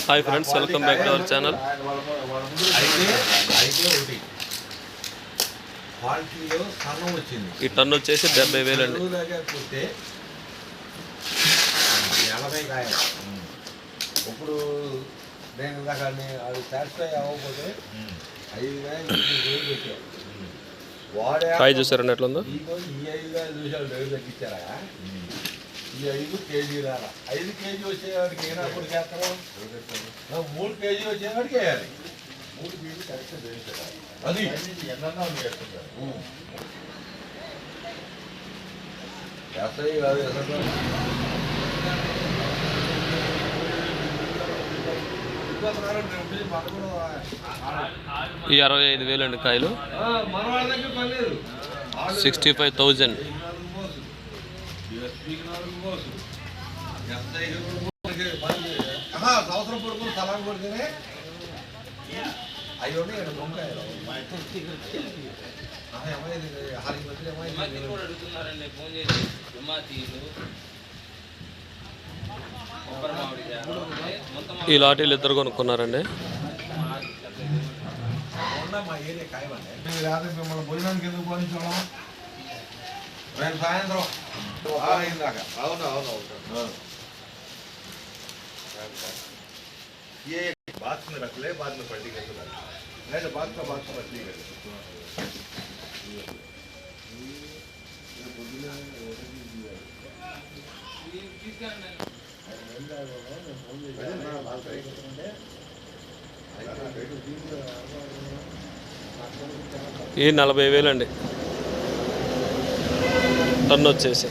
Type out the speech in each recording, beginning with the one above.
Hi friends, welcome back to our channel. ఈ ton వచ్చేసి 70,000 అండి. ఇప్పుడు నేను దాన్ని అది సాటిస్ఫై అవ్వకపోతే 5,000 కాయ చూసారండి ఎట్లుందో. ఈ 5,000 చూసారు రేటు తగ్గించారా? ఈ 5 కేజీల 5 కేజీ వచ్చేవాడికి ఏనాడు చేస్తాము, 3 కేజీ వచ్చేవాడికి వేయాలి. 3 కేజీ కరెక్ట్ అది ఎన్నన్నా చేస్తుంటారు చేస్తాయి కాదు. ఈ 65,000 అండి కాయలు. 65,000. సంవత్సరం పడుకుని స్థలాన్ని కొడితేనే అవి ఉన్నాయి ఇక్కడ దొంగకాయలు. ఈ లాటీలు ఇద్దరు కొనుక్కున్నారండి. మా ఏరియా కాయమండి. మిమ్మల్ని భోజనానికి ఎందుకు పోనించాము? రేపు సాయంత్రం 6 దాకా. అవును. ये बात में रख ले, बाद में पलटी करके नहीं तो बात का पलटी कर ఈ 40,000 అండి టన్ను వచ్చేసి.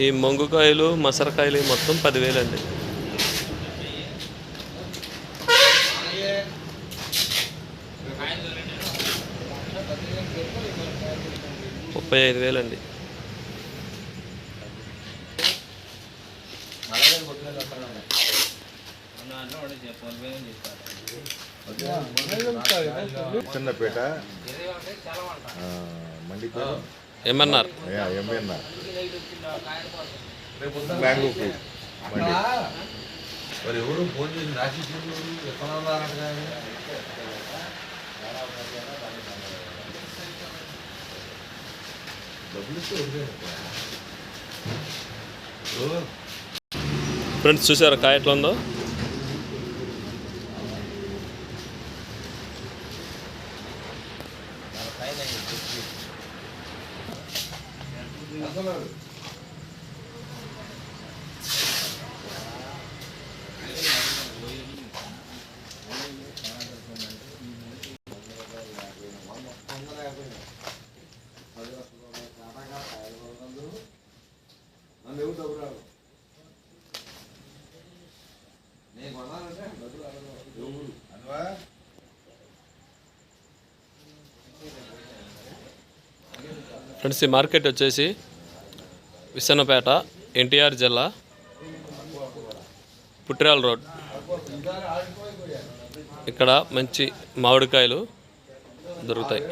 ఈ మొంగుకాయలు మసరకాయలు మొత్తం 10,000 అండి. 35,000 అండి. చిన్నపేట ఎంఎన్ఆర్ బెంగళూరు మరి ఎవరు ఫోన్ చేసి రాసి ఎక్కడ ఉన్నారంట. ఫ్రెండ్స్ చూసారా కాయ ఎట్లా ఉందో. ఫ్రెండ్స్, ఈ మార్కెట్ వచ్చేసి విసన్నపేట, ఎన్టీఆర్ జిల్లా, పుట్టిరాల రోడ్. ఇక్కడ మంచి మామిడికాయలు దొరుకుతాయి.